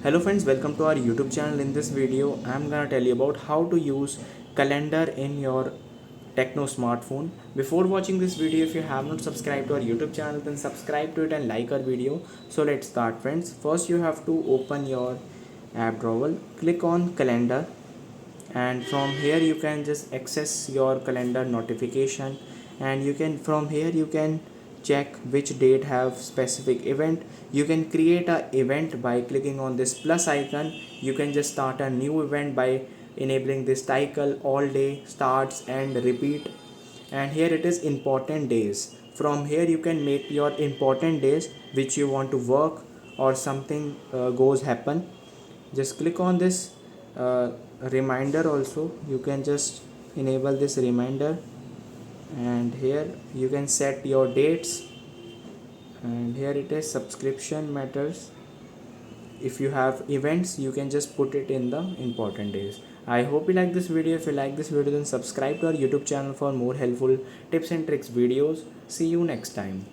Hello friends, welcome to our YouTube channel. In this video, I'm gonna tell you about how to use calendar in your Tecno smartphone. Before watching this video, if you have not subscribed to our YouTube channel, then subscribe to it and like our video. So let's start friends. First you have to open your app drawer, click on calendar, and from here you can just access your calendar notification, and you can from here you can check which date have specific event. You can create a event by clicking on this plus icon. You can just start a new event by enabling this title all day starts and repeat. And here it is important days. From here you can make your important days which you want to work or something goes happen. Just click on this reminder. Also you can just enable this reminder, and here you can set your dates, and here it is subscription matters. If you have events, you can just put it in the important days. I hope you like this video. If you like this video, then subscribe to our YouTube channel for more helpful tips and tricks videos. See you next time.